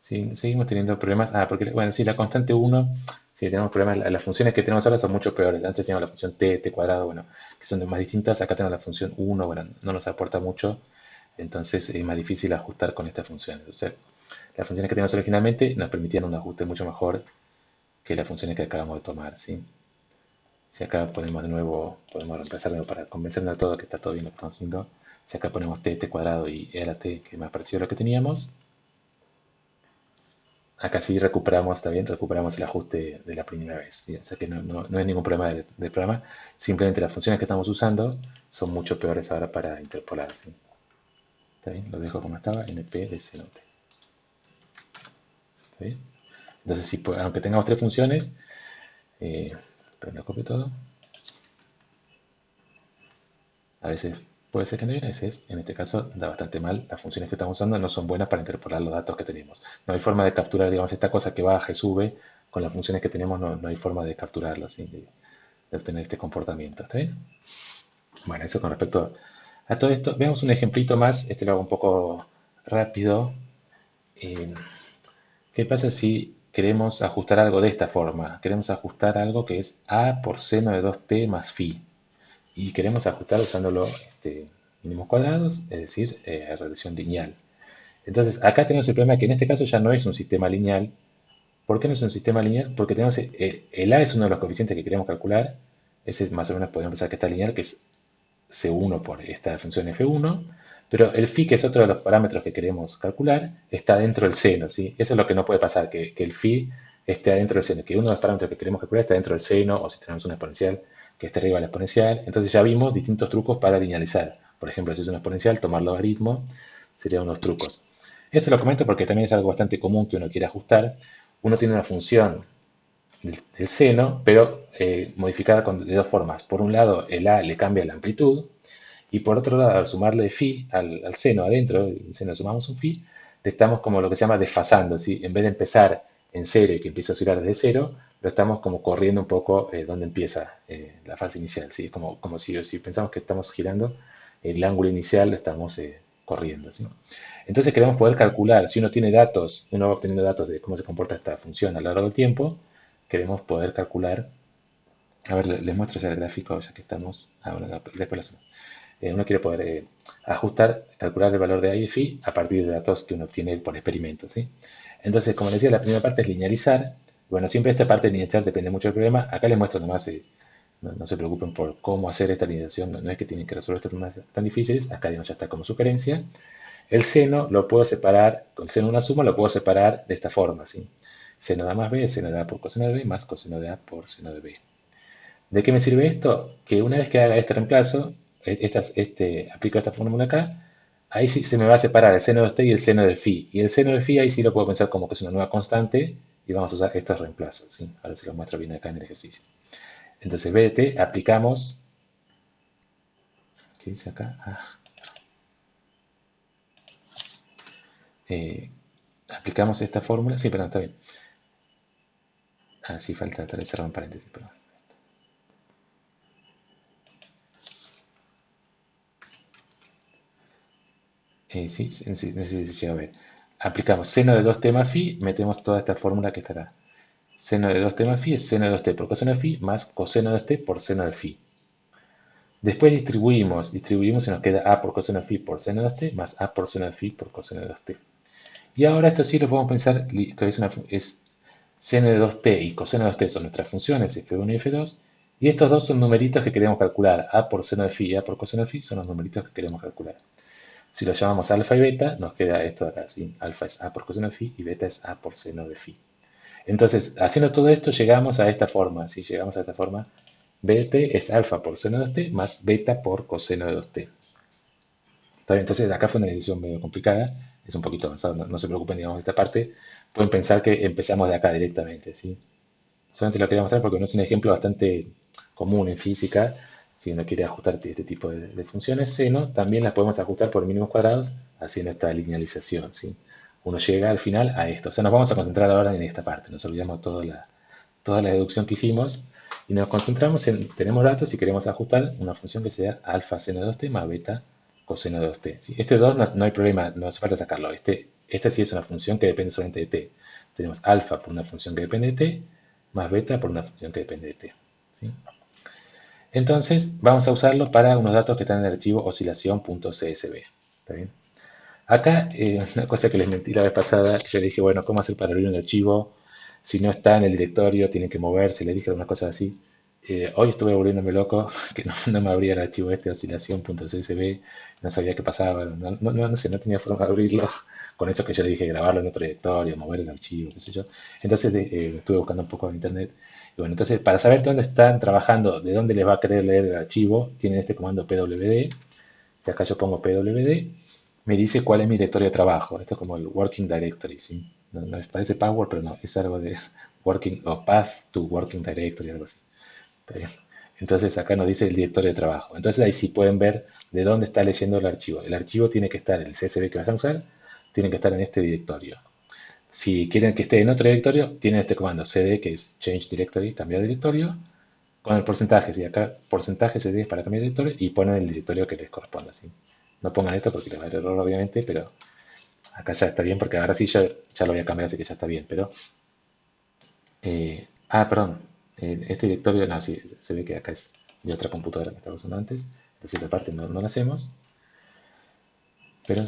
sí, seguimos teniendo problemas. Porque, bueno, sí, la constante 1, si tenemos problemas, las funciones que tenemos ahora son mucho peores. Antes teníamos la función t cuadrado, bueno, que son más distintas. Acá tenemos la función 1, bueno, no nos aporta mucho. Entonces es más difícil ajustar con estas funciones. O sea, las funciones que teníamos originalmente nos permitían un ajuste mucho mejor que las funciones que acabamos de tomar, ¿sí? Si acá ponemos de nuevo, podemos reemplazar de nuevo para convencernos de todo que está todo bien lo que estamos haciendo. Si acá ponemos t cuadrado y era t, que es más parecido a lo que teníamos, acá sí recuperamos, también recuperamos el ajuste de la primera vez. ¿Sí? O sea que no hay ningún problema del programa, simplemente las funciones que estamos usando son mucho peores ahora para interpolar. ¿Sí? ¿Está bien? Lo dejo como estaba, np de cenote. ¿Está bien? Entonces, si, aunque tengamos tres funciones, pero no copio todo, a veces puede ser que no bien, a veces, en este caso, da bastante mal. Las funciones que estamos usando no son buenas para interpolar los datos que tenemos. No hay forma de capturar, digamos, esta cosa que baja y sube, con las funciones que tenemos no hay forma de capturarlo, ¿sí? de obtener este comportamiento. ¿Está bien? Bueno, eso con respecto a todo esto. Veamos un ejemplito más, este lo hago un poco rápido. Eh, ¿Qué pasa si queremos ajustar algo de esta forma? Queremos ajustar algo que es a por seno de 2t más phi. Y queremos ajustar usándolo mínimos cuadrados, es decir, regresión lineal. Entonces, acá tenemos el problema que en este caso ya no es un sistema lineal. ¿Por qué no es un sistema lineal? Porque tenemos el a es uno de los coeficientes que queremos calcular. Ese más o menos podemos pensar que está lineal, que es C1 por esta función F1, pero el phi, que es otro de los parámetros que queremos calcular, está dentro del seno, ¿sí? Eso es lo que no puede pasar, que el phi esté dentro del seno, que uno de los parámetros que queremos calcular está dentro del seno, o si tenemos una exponencial que esté arriba de la exponencial. Entonces ya vimos distintos trucos para linealizar. Por ejemplo, si es una exponencial, tomar logaritmo serían unos trucos. Esto lo comento porque también es algo bastante común que uno quiere ajustar. Uno tiene una función del seno, pero modificada de dos formas. Por un lado, el A le cambia la amplitud, y por otro lado, al sumarle phi al seno adentro, el seno sumamos un phi, le estamos como lo que se llama desfasando, ¿sí? En vez de empezar en cero y que empieza a oscilar desde cero, lo estamos como corriendo un poco donde empieza la fase inicial, ¿sí? Es como si pensamos que estamos girando, el ángulo inicial lo estamos corriendo, ¿sí? Entonces queremos poder calcular, si uno tiene datos, uno va obteniendo datos de cómo se comporta esta función a lo largo del tiempo, queremos poder calcular, a ver, les muestro ya el gráfico ya que estamos, bueno, después lo hacemos. Uno quiere poder ajustar, calcular el valor de A y de phi a partir de datos que uno obtiene por experimento, ¿sí? Entonces, como les decía, la primera parte es linealizar. Bueno, siempre esta parte de linealizar depende mucho del problema. Acá les muestro nomás, no se preocupen por cómo hacer esta linealización, no es que tienen que resolver estos problemas tan difíciles. Acá digamos, ya está como sugerencia. El seno lo puedo separar, con el seno de una suma lo puedo separar de esta forma, ¿sí? Seno de A más B, seno de A por coseno de B, más coseno de A por seno de B. ¿De qué me sirve esto? Que una vez que haga este reemplazo, aplico esta fórmula acá, ahí sí se me va a separar el seno de t y el seno del phi. Y el seno del phi ahí sí lo puedo pensar como que es una nueva constante y vamos a usar estos reemplazos, ¿sí? Ahora se los muestro bien acá en el ejercicio. Entonces, b de t, aplicamos... ¿Qué dice acá? Eh, aplicamos esta fórmula. Sí, perdón, está bien. Sí, falta tal vez cerrar un paréntesis, perdón. Sí, sí, sí, no sé si se llega a ver. Aplicamos seno de 2t más phi, metemos toda esta fórmula que estará. Seno de 2t más phi es seno de 2t por coseno de phi más coseno de 2t por seno de phi. Después distribuimos y nos queda a por coseno de phi por seno de 2t más a por seno de phi por coseno de 2t. Y ahora esto sí lo podemos pensar que es seno de 2t y coseno de 2t son nuestras funciones f1 y f2. Y estos dos son numeritos que queremos calcular. A por seno de phi y a por coseno de phi son los numeritos que queremos calcular. Si lo llamamos alfa y beta, nos queda esto de acá. ¿Sí? Alfa es a por coseno de phi y beta es a por seno de phi. Entonces, haciendo todo esto, llegamos a esta forma. Si llegamos a esta forma, b de t es alfa por seno de 2t más beta por coseno de 2t. ¿Está bien? Entonces, acá fue una decisión medio complicada. Es un poquito avanzado, no se preocupen, digamos, de esta parte. Pueden pensar que empezamos de acá directamente, ¿sí? Solamente lo quería mostrar porque no es un ejemplo bastante común en física. Si uno quiere ajustar este tipo de funciones seno, también las podemos ajustar por mínimos cuadrados haciendo esta linealización, ¿sí? Uno llega al final a esto. O sea, nos vamos a concentrar ahora en esta parte. Nos olvidamos toda la deducción que hicimos y nos concentramos en, tenemos datos y queremos ajustar una función que sea alfa seno de 2t más beta coseno de 2t. ¿Sí? Este 2 no hay problema, no hace falta sacarlo. Esta sí es una función que depende solamente de t. Tenemos alfa por una función que depende de t más beta por una función que depende de t. ¿Sí? Entonces, vamos a usarlo para unos datos que están en el archivo oscilación.csv. ¿Está bien? Acá, una cosa que les mentí la vez pasada, yo le dije, bueno, ¿cómo hacer para abrir un archivo? Si no está en el directorio, tienen que moverse, le dije algunas cosas así. Hoy estuve volviéndome loco, que no me abría el archivo oscilación.csv, no sabía qué pasaba, no sé, no tenía forma de abrirlo, con eso que yo le dije grabarlo en otro directorio, mover el archivo, qué sé yo. Entonces estuve buscando un poco en internet. Y bueno, entonces para saber dónde están trabajando, de dónde les va a querer leer el archivo, tienen este comando pwd. Si acá yo pongo pwd, me dice cuál es mi directorio de trabajo. Esto es como el Working Directory, ¿sí? No les parece password, pero no, es algo de Working o Path to Working Directory, algo así. Entonces acá nos dice el directorio de trabajo. Entonces ahí sí pueden ver de dónde está leyendo el archivo. El archivo tiene que estar, el CSV que vayan a usar, tiene que estar en este directorio. Si quieren que esté en otro directorio, tienen este comando cd, que es Change Directory, cambiar directorio, con el porcentaje. ¿Sí? Acá porcentaje cd es para cambiar de directorio y ponen el directorio que les corresponda. ¿Sí? No pongan esto porque les va a dar error, obviamente, pero acá ya está bien, porque ahora sí ya lo voy a cambiar, así que ya está bien. Pero, perdón, este directorio, no, sí, se ve que acá es de otra computadora que estaba usando antes. Entonces, esta parte no la hacemos. Pero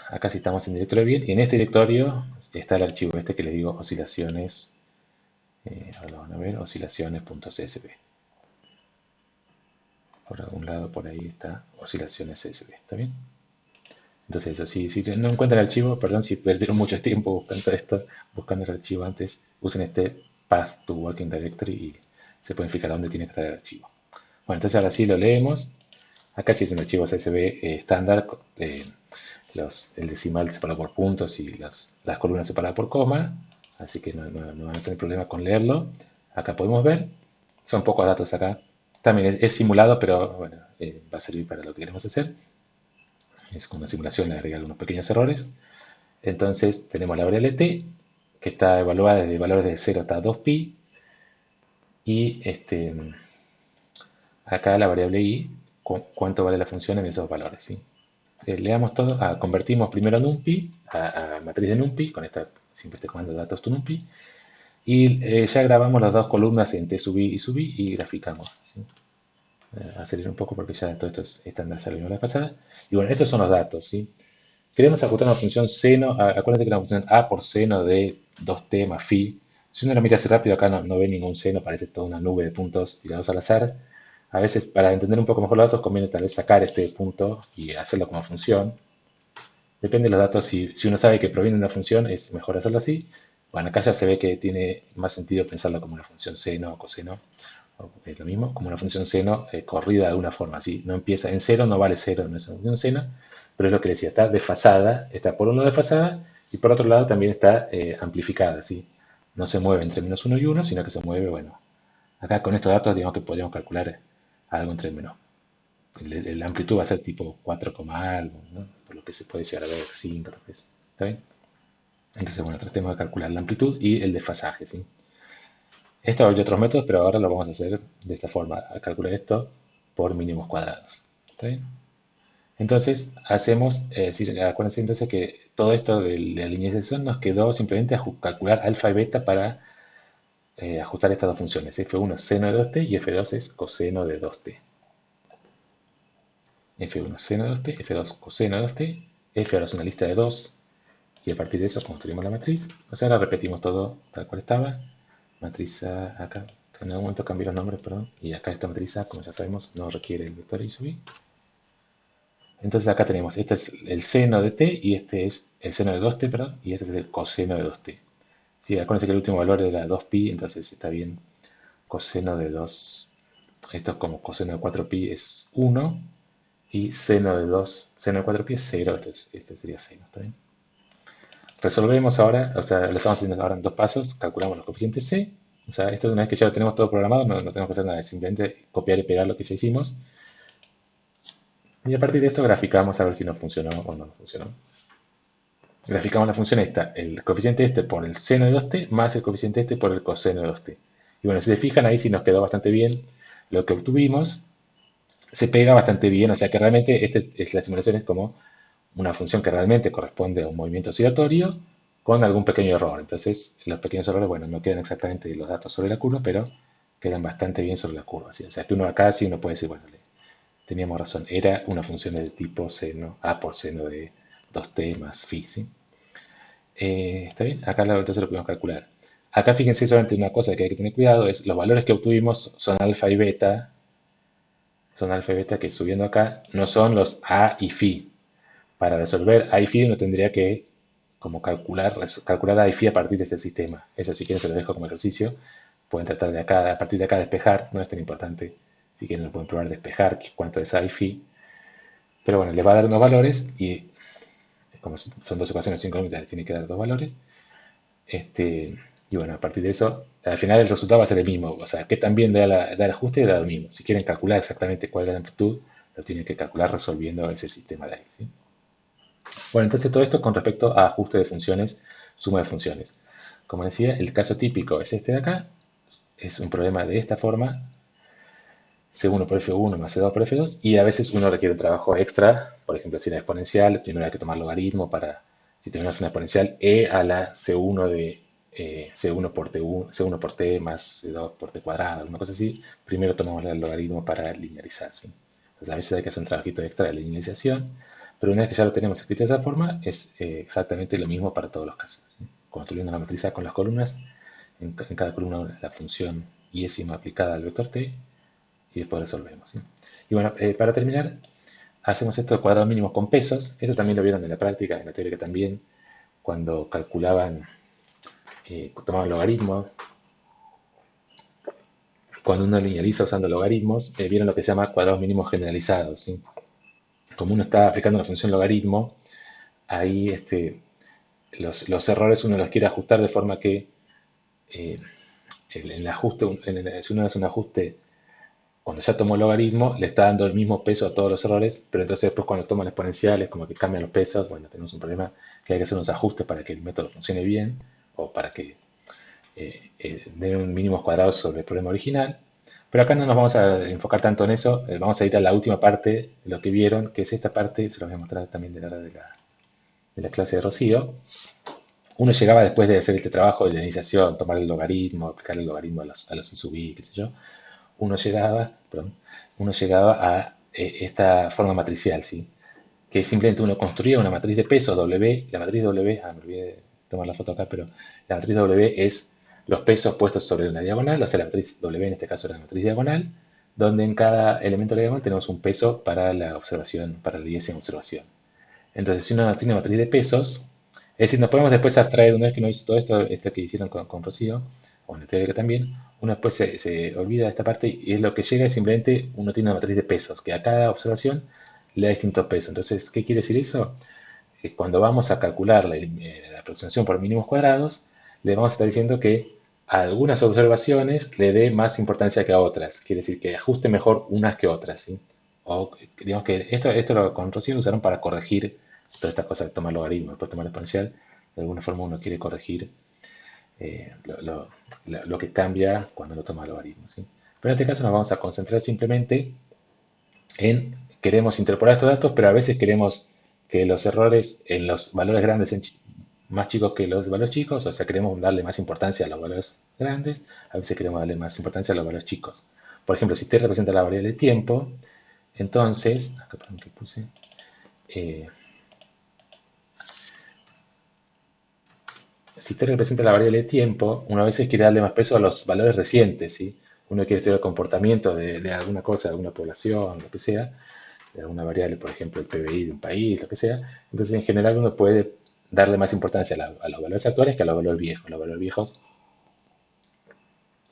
acá sí estamos en directorio bien. Y en este directorio está el archivo este que les digo, oscilaciones. Ahora lo van a ver, oscilaciones.csv. Por algún lado, por ahí está oscilaciones CSV. ¿Está bien? Entonces, eso, si no encuentran el archivo, perdón si perdieron mucho tiempo buscando esto, buscando el archivo antes, usen este Path to Working Directory y se pueden fijar dónde tiene que estar el archivo. Bueno, entonces ahora sí lo leemos. Acá sí es un archivo CSV estándar, el decimal separado por puntos y las columnas separadas por coma. así que no van a tener problema con leerlo. Acá podemos ver, son pocos datos acá. También es simulado, pero bueno, va a servir para lo que queremos hacer. Es con una simulación, le agrega algunos pequeños errores. Entonces tenemos la variable t, que está evaluada desde valores de 0 hasta 2pi, y acá la variable i, cuánto vale la función en esos valores, ¿sí? Leamos todo, convertimos primero NumPy a matriz de NumPy, con siempre este comando de datos to NumPy, y ya grabamos las dos columnas en t sub i y sub i y graficamos, ¿sí? Acelerar un poco porque ya todo esto es estándar, ya lo vimos la pasada. Y bueno, estos son los datos, ¿sí? Queremos ajustar una función seno, acuérdate que la función a por seno de 2t más phi. Si uno lo mira así rápido, acá no ve ningún seno, parece toda una nube de puntos tirados al azar. A veces, para entender un poco mejor los datos, conviene tal vez sacar este punto y hacerlo como función. Depende de los datos, si uno sabe que proviene de una función, es mejor hacerlo así. Bueno, acá ya se ve que tiene más sentido pensarlo como una función seno o coseno, es lo mismo, como una función seno corrida de alguna forma. ¿Sí? No empieza en cero, no vale cero, no es una función seno, pero es lo que decía, está desfasada, está por un lado desfasada y por otro lado también está amplificada. ¿Sí? No se mueve entre -1 y 1, sino que se mueve, bueno, acá con estos datos digamos que podríamos calcular algo entre menos. La amplitud va a ser tipo 4, algo, ¿no? Por lo que se puede llegar a ver 5, tal vez. ¿Está bien? Entonces, bueno, tratemos de calcular la amplitud y el desfasaje, ¿sí? Esto hay otros métodos, pero ahora lo vamos a hacer de esta forma, a calcular esto por mínimos cuadrados. ¿Está bien? Entonces, acuérdense entonces que todo esto de la linealización nos quedó simplemente a calcular alfa y beta para ajustar estas dos funciones. F1 es seno de 2t y F2 es coseno de 2t. F1 seno de 2t, F2 coseno de 2t, F ahora es una lista de 2 y a partir de eso construimos la matriz. O sea, ahora repetimos todo tal cual estaba. Matriz A acá, en algún momento cambié los nombres, perdón. Y acá esta matriz A, como ya sabemos, no requiere el vector I sub i. Entonces acá tenemos, este es el seno de t y este es el seno de 2t, perdón, y este es el coseno de 2t. Sí, acuérdense que el último valor era 2pi, entonces está bien. Coseno de 2, esto es como coseno de 4pi es 1 y seno de 2, seno de 4pi es 0, este sería seno, ¿está bien? Resolvemos ahora, o sea, lo estamos haciendo ahora en dos pasos, calculamos los coeficientes c, o sea, esto una vez que ya lo tenemos todo programado, no tenemos que hacer nada, es simplemente copiar y pegar lo que ya hicimos. Y a partir de esto graficamos a ver si nos funcionó o no nos funcionó. Graficamos la función esta, el coeficiente este por el seno de 2t más el coeficiente este por el coseno de 2t. Y bueno, si se fijan ahí sí nos quedó bastante bien lo que obtuvimos, se pega bastante bien, o sea que realmente la simulación es como una función que realmente corresponde a un movimiento oscilatorio con algún pequeño error. Entonces, los pequeños errores, bueno, no quedan exactamente los datos sobre la curva, pero quedan bastante bien sobre la curva. ¿Sí? O sea, que uno acá sí uno puede decir, bueno, teníamos razón, era una función del tipo seno, a por seno de 2t más phi. ¿Sí? ¿Está bien? Acá entonces lo podemos calcular. Acá fíjense solamente una cosa que hay que tener cuidado, es los valores que obtuvimos son alfa y beta que subiendo acá no son los a y phi. Para resolver a y phi uno tendría que como calcular a y phi a partir de este sistema. Eso si quieren se lo dejo como ejercicio. Pueden tratar de acá, a partir de acá despejar, no es tan importante. Si quieren lo pueden probar despejar cuánto es a y phi. Pero bueno, le va a dar unos valores y como son dos ecuaciones sincrónicas, le tiene que dar dos valores. Y bueno, a partir de eso, al final el resultado va a ser el mismo. O sea, que también da el ajuste da lo mismo. Si quieren calcular exactamente cuál es la amplitud, lo tienen que calcular resolviendo ese sistema de ahí. ¿Sí? Bueno, entonces todo esto con respecto a ajuste de funciones, suma de funciones. Como decía, el caso típico es este de acá. Es un problema de esta forma. C1 por F1 más C2 por F2. Y a veces uno requiere un trabajo extra. Por ejemplo, si era exponencial, primero hay que tomar logaritmo para, si tenemos una exponencial, E a la C1 de C1 por T1, C1 por T más C2 por T cuadrado, alguna cosa así. Primero tomamos el logaritmo para linearizar. ¿Sí? Entonces a veces hay que hacer un trabajito extra de linearización. Pero una vez que ya lo tenemos escrito de esa forma, es exactamente lo mismo para todos los casos. ¿Sí? Construyendo la matriz A con las columnas, en cada columna la función iésima aplicada al vector t, y después resolvemos. ¿Sí? Y bueno, para terminar, hacemos esto de cuadrados mínimos con pesos. Esto también lo vieron en la práctica, en la teoría también, cuando calculaban, tomaban logaritmos. Cuando uno linealiza usando logaritmos, vieron lo que se llama cuadrados mínimos generalizados. ¿Sí? Como uno está aplicando la función logaritmo, ahí los errores uno los quiere ajustar de forma que eh, el ajuste, si uno hace un ajuste cuando ya tomó el logaritmo, le está dando el mismo peso a todos los errores, pero entonces después cuando toma el exponencial es como que cambian los pesos, bueno, tenemos un problema que hay que hacer unos ajustes para que el método funcione bien o para que den un mínimos cuadrados sobre el problema original. Pero acá no nos vamos a enfocar tanto en eso, vamos a ir a la última parte de lo que vieron, que es esta parte, se los voy a mostrar también de la clase de Rocío. Uno llegaba después de hacer este trabajo de la iniciación, tomar el logaritmo, aplicar el logaritmo a los I sub i, qué sé yo, perdón, uno llegaba a esta forma matricial, ¿sí? Que simplemente uno construía una matriz de pesos W, la matriz W, me olvidé de tomar la foto acá, pero la matriz W es los pesos puestos sobre una diagonal, o sea, la matriz W en este caso era la matriz diagonal, donde en cada elemento de la diagonal tenemos un peso para la observación, para la IS en observación. Entonces, si uno tiene una matriz de pesos, es decir, nos podemos después abstraer, una vez que no hizo todo esto que hicieron con Rocío, o en el teórico también, uno después se olvida de esta parte y es lo que llega es simplemente uno tiene una matriz de pesos, que a cada observación le da distintos pesos. Entonces, ¿qué quiere decir eso? Cuando vamos a calcular la aproximación por mínimos cuadrados, le vamos a estar diciendo que a algunas observaciones le dé más importancia que a otras. Quiere decir que ajuste mejor unas que otras, ¿sí? O digamos que esto con Rocío lo usaron para corregir toda esta cosa de tomar logaritmo, después tomar exponencial. De alguna forma uno quiere corregir lo que cambia cuando lo toma logaritmo, ¿sí? Pero en este caso nos vamos a concentrar simplemente en queremos interpolar estos datos, pero a veces queremos que los errores en los valores grandes sean más chicos que los valores chicos, o sea, queremos darle más importancia a los valores grandes, a veces queremos darle más importancia a los valores chicos. Por ejemplo, si t representa la variable de tiempo, entonces, acá perdón que puse, eh, si t representa la variable de tiempo, uno a veces quiere darle más peso a los valores recientes, ¿sí? Uno quiere estudiar el comportamiento de alguna cosa, de alguna población, lo que sea, de alguna variable, por ejemplo, el PBI de un país, lo que sea. Entonces, en general, uno puede darle más importancia a los valores actuales que a los valores viejos. Los valores viejos,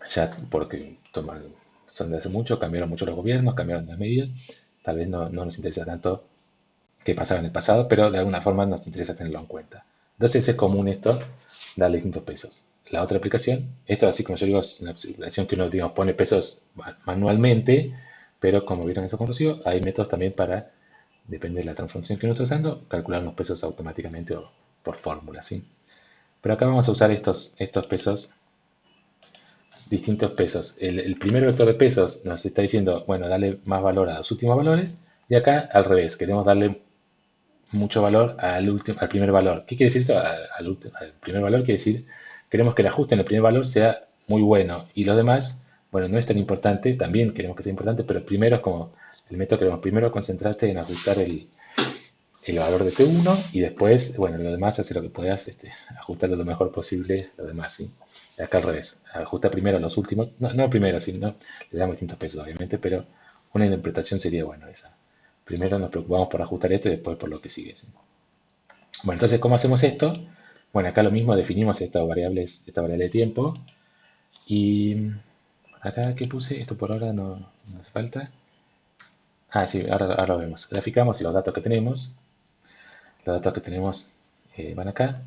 ya porque son de hace mucho, cambiaron mucho los gobiernos, cambiaron las medidas. Tal vez no nos interesa tanto qué pasaba en el pasado, pero de alguna forma nos interesa tenerlo en cuenta. Entonces, es común esto, darle distintos pesos. La otra aplicación, esto así como yo digo, es una aplicación que uno digamos, pone pesos manualmente, pero como vieron eso con Rocío, hay métodos también para, depende de la transformación que uno está usando, calcular los pesos automáticamente o por fórmula, ¿sí? Pero acá vamos a usar estos pesos, distintos pesos. El primer vector de pesos nos está diciendo, bueno, darle más valor a los últimos valores, y acá al revés, queremos darle mucho valor al primer valor. ¿Qué quiere decir eso? Al primer valor quiere decir, queremos que el ajuste en el primer valor sea muy bueno y los demás, bueno, no es tan importante, también queremos que sea importante, pero primero es como el método queremos primero concentrarte en ajustar el valor de T1 y después, bueno, lo demás hace lo que puedas, ajustarlo lo mejor posible, lo demás, ¿sí? Y acá al revés, ajusta primero los últimos, no primero, sino le damos distintos pesos, obviamente, pero una interpretación sería, bueno, esa. Primero nos preocupamos por ajustar esto y después por lo que sigue, ¿sí? Bueno, entonces, ¿cómo hacemos esto? Bueno, acá lo mismo definimos estas variables, esta variable de tiempo. Y acá que puse, esto por ahora no hace falta. Ah, sí, ahora lo vemos. Graficamos los datos que tenemos. Los datos que tenemos van acá.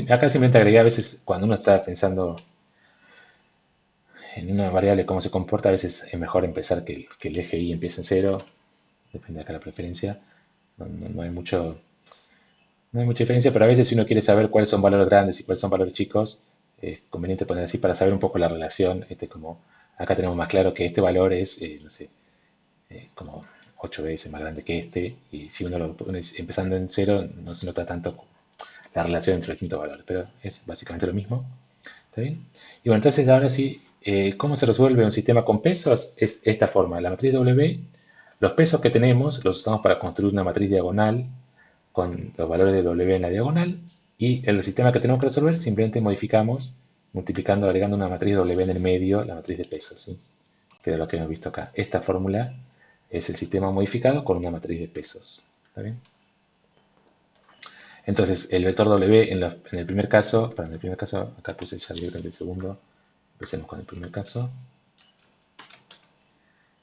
Acá simplemente agregué a veces cuando uno está pensando en una variable cómo se comporta, a veces es mejor empezar que el eje y empiece en cero. Depende de acá la preferencia. No hay mucho, no hay mucha diferencia, pero a veces si uno quiere saber cuáles son valores grandes y cuáles son valores chicos, es conveniente poner así para saber un poco la relación. Como acá tenemos más claro que este valor es, no sé, como 8 veces más grande que este, y si uno lo pone empezando en cero, no se nota tanto la relación entre los distintos valores, pero es básicamente lo mismo. ¿Está bien? Y bueno, entonces ahora sí, ¿cómo se resuelve un sistema con pesos? Es esta forma. La matriz W, los pesos que tenemos los usamos para construir una matriz diagonal con los valores de W en la diagonal y el sistema que tenemos que resolver simplemente modificamos multiplicando, agregando una matriz W en el medio, la matriz de pesos, ¿sí? Que es lo que hemos visto acá. Esta fórmula es el sistema modificado con una matriz de pesos. ¿Está bien? Entonces, el vector W en el primer caso, en el primer caso, acá puse ya el segundo, empecemos con el primer caso.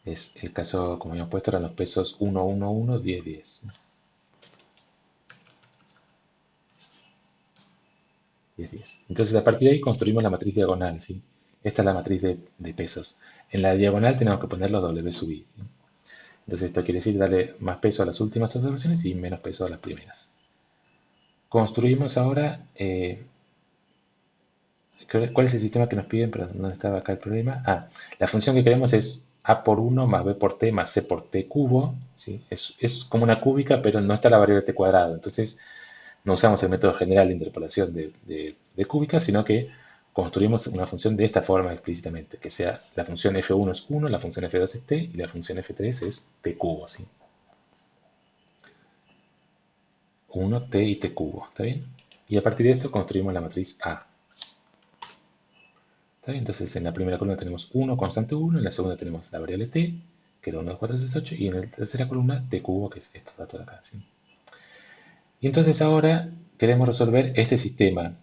Es el caso, como habíamos puesto, eran los pesos 1, 1, 1, 10, 10. 10, 10. Entonces, a partir de ahí construimos la matriz diagonal, ¿sí? Esta es la matriz de pesos. En la diagonal tenemos que poner los W sub I, ¿sí? Entonces, esto quiere decir darle más peso a las últimas observaciones y menos peso a las primeras. Construimos ahora, ¿cuál es el sistema que nos piden? Pero ¿dónde estaba acá el problema? La función que queremos es A por 1 más B por T más C por T cubo, ¿sí? Es como una cúbica, pero no está la variable T cuadrado. Entonces, no usamos el método general de interpolación de cúbicas, sino que construimos una función de esta forma explícitamente, que sea la función f1 es 1, la función f2 es t y la función f3 es t cubo, ¿sí? 1, t y t cubo, ¿está bien? Y a partir de esto construimos la matriz A. ¿Está bien? Entonces en la primera columna tenemos 1, constante 1, en la segunda tenemos la variable t, que era 1, 2, 4, 6, 8, y en la tercera columna t cubo, que es estos datos de acá, ¿sí? Y entonces ahora queremos resolver este sistema.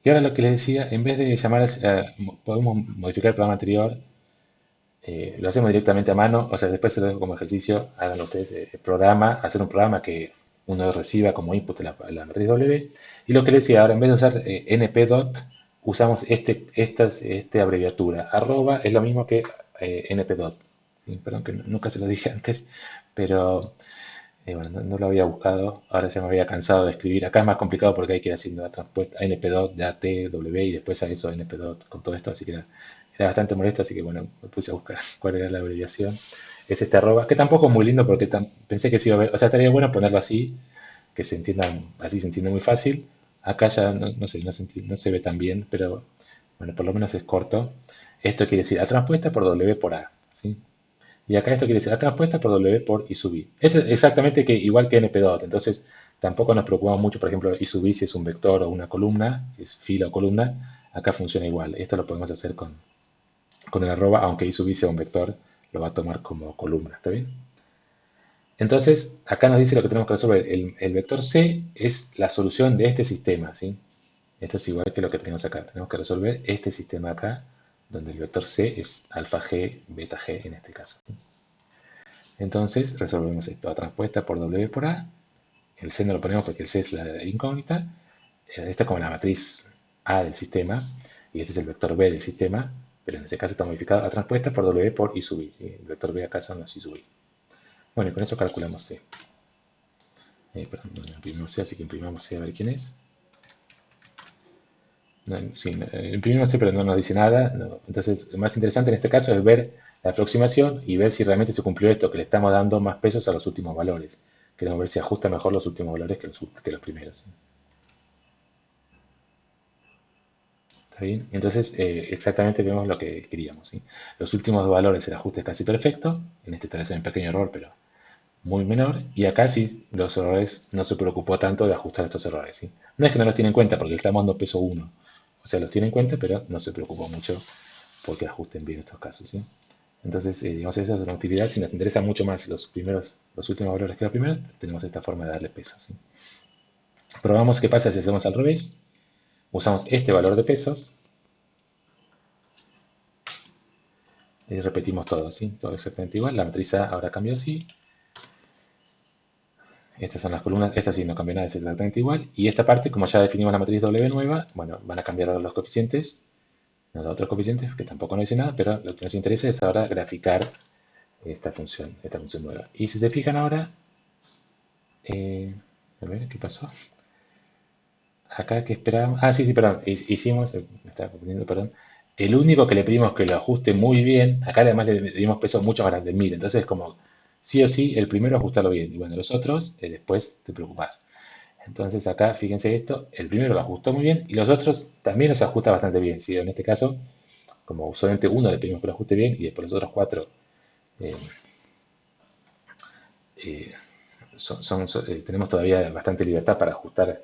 Y ahora lo que les decía, en vez de llamar, podemos modificar el programa anterior, lo hacemos directamente a mano, o sea, después se lo dejo como ejercicio, háganlo ustedes, hacer un programa que uno reciba como input la matriz W. Y lo que les decía, ahora en vez de usar np-dot, usamos esta abreviatura. Arroba es lo mismo que np-dot. ¿Sí? Perdón que nunca se lo dije antes, pero bueno, no lo había buscado, ahora ya me había cansado de escribir. Acá es más complicado porque hay que ir haciendo la transpuesta a np-dot de AT, W y después a eso np-dot con todo esto, así que era bastante molesto, así que bueno, me puse a buscar cuál era la abreviación. Es este arroba, que tampoco es muy lindo porque pensé que se iba a ver, o sea, estaría bueno ponerlo así, que se entienda, así se entiende muy fácil. Acá ya no sé, no se ve tan bien, pero bueno, por lo menos es corto. Esto quiere decir A transpuesta por W por A, ¿sí? Y acá esto quiere decir A transpuesta por W por I sub I. Esto es exactamente igual que np-dot. Entonces, tampoco nos preocupamos mucho, por ejemplo, I sub I si es un vector o una columna, si es fila o columna, acá funciona igual. Esto lo podemos hacer con el arroba, aunque I sub I sea un vector, lo va a tomar como columna, ¿está bien? Entonces, acá nos dice lo que tenemos que resolver. El vector C es la solución de este sistema, ¿sí? Esto es igual que lo que tenemos acá. Tenemos que resolver este sistema acá, donde el vector C es alfa G, beta G en este caso. Entonces resolvemos esto. A transpuesta por W por A. El C no lo ponemos porque el C es la incógnita. Esta es como la matriz A del sistema. Y este es el vector B del sistema. Pero en este caso está modificado a transpuesta por W por I sub I. ¿Sí? El vector B acá son los I sub I. Bueno, y con eso calculamos C. Perdón, no imprimimos C, así que imprimamos C a ver quién es. No, sí, imprimimos C, pero no nos dice nada. No. Entonces, lo más interesante en este caso es ver la aproximación y ver si realmente se cumplió esto, que le estamos dando más pesos a los últimos valores. Queremos ver si ajusta mejor los últimos valores que los primeros. ¿Sí? ¿Está bien? Entonces, exactamente vemos lo que queríamos. ¿Sí? Los últimos valores, el ajuste es casi perfecto. En este tal vez hay un pequeño error, pero muy menor. Y acá sí, los errores no se preocupó tanto de ajustar estos errores. ¿Sí? No es que no los tiene en cuenta, porque le estamos dando peso 1. O sea, los tiene en cuenta, pero no se preocupó mucho porque ajusten bien estos casos. ¿Sí? Entonces, digamos, esa es una utilidad. Si nos interesa mucho más los últimos valores que los primeros, tenemos esta forma de darle peso. ¿Sí? Probamos qué pasa si hacemos al revés. Usamos este valor de pesos y repetimos todo, ¿sí? Todo exactamente igual. La matriz A ahora cambió así. Estas son las columnas, esta sí no cambió nada, es exactamente igual. Y esta parte, como ya definimos la matriz W nueva, bueno, van a cambiar los coeficientes, los otros coeficientes, que tampoco nos dice nada, pero lo que nos interesa es ahora graficar esta función nueva. Y si se fijan ahora, a ver, ¿qué pasó? Acá que esperábamos, sí, perdón, hicimos, me estaba confundiendo, perdón. El único que le pedimos que lo ajuste muy bien, acá además le dimos peso mucho más grande del 1000, entonces como sí o sí, el primero ajustarlo bien, y bueno, los otros, después te preocupas. Entonces acá, fíjense esto, el primero lo ajustó muy bien y los otros también los ajusta bastante bien. ¿Sí? En este caso, como solamente uno le pedimos que lo ajuste bien y después los otros cuatro eh, eh, tenemos todavía bastante libertad para ajustar,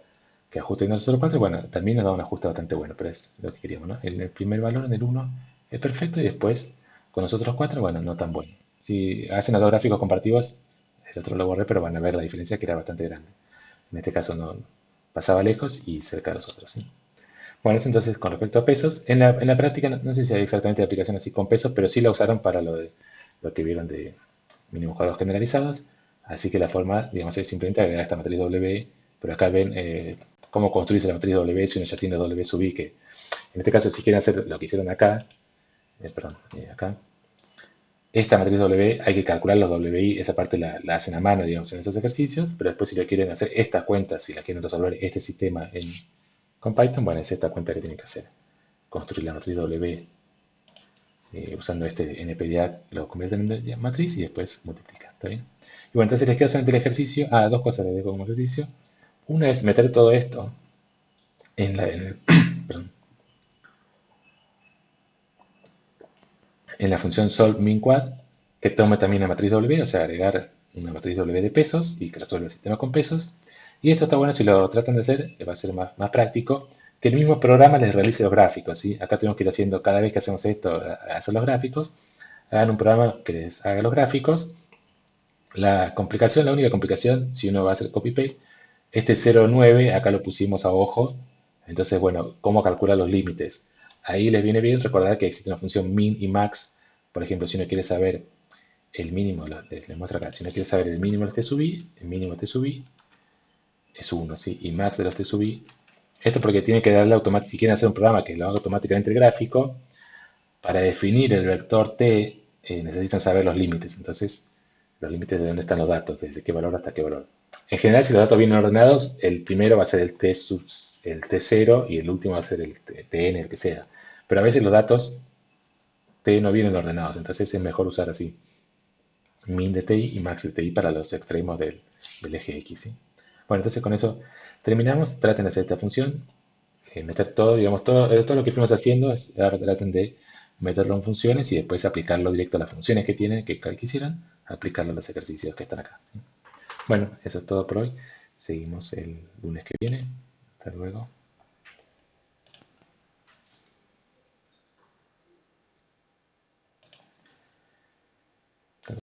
que ajuste bien los otros cuatro, bueno, también nos da un ajuste bastante bueno, pero es lo que queríamos, ¿no? El primer valor en el uno es perfecto y después con los otros cuatro, bueno, no tan bueno. Si hacen los dos gráficos comparativos, el otro lo borré, pero van a ver la diferencia que era bastante grande. En este caso no pasaba lejos y cerca de los otros. ¿Sí? Bueno, eso entonces con respecto a pesos. En la práctica no sé si hay exactamente aplicación así con pesos, pero sí la usaron para lo que vieron de mínimos cuadrados generalizados. Así que la forma, digamos, es simplemente agregar esta matriz W, pero acá ven cómo construirse la matriz W si uno ya tiene W sub I, que en este caso si quieren hacer lo que hicieron acá, acá, esta matriz W hay que calcular los WI, esa parte la hacen a mano, digamos, en esos ejercicios, pero después si lo quieren hacer estas cuentas, si la quieren resolver este sistema con Python, bueno, es esta cuenta que tienen que hacer. Construir la matriz W usando este NPDA, lo convierten en matriz y después multiplican, ¿está bien? Y bueno, entonces les queda solamente el ejercicio, dos cosas les dejo como ejercicio. Una es meter todo esto perdón, en la función solve min quad, que toma también la matriz W, o sea, agregar una matriz W de pesos y que resuelva el sistema con pesos. Y esto está bueno si lo tratan de hacer, va a ser más práctico, que el mismo programa les realice los gráficos, ¿sí? Acá tenemos que ir haciendo, cada vez que hacemos esto, hacer los gráficos, hagan un programa que les haga los gráficos. La única complicación, si uno va a hacer copy-paste, este 0,9 acá lo pusimos a ojo, entonces, bueno, ¿cómo calcular los límites? Ahí les viene bien recordar que existe una función min y max. Por ejemplo, si uno quiere saber el mínimo, les muestro acá, si uno quiere saber el mínimo de los t sub i, el mínimo de t sub i es 1, ¿sí? Y max de los t sub i, esto porque tiene que darle automáticamente, si quieren hacer un programa que lo haga automáticamente el gráfico, para definir el vector t necesitan saber los límites. Entonces, los límites de dónde están los datos, desde qué valor hasta qué valor. En general, si los datos vienen ordenados, el primero va a ser el t0 y el último va a ser el tn, el que sea. Pero a veces los datos t no vienen ordenados, entonces es mejor usar así min de ti y max de ti para los extremos del eje X, ¿sí? Bueno, entonces con eso terminamos. Traten de hacer esta función, meter todo, digamos, todo lo que fuimos haciendo, ahora traten de meterlo en funciones y después aplicarlo directo a las funciones que tienen, que quisieran, aplicarlo a los ejercicios que están acá, ¿sí? Bueno, eso es todo por hoy. Seguimos el lunes que viene. Hasta luego.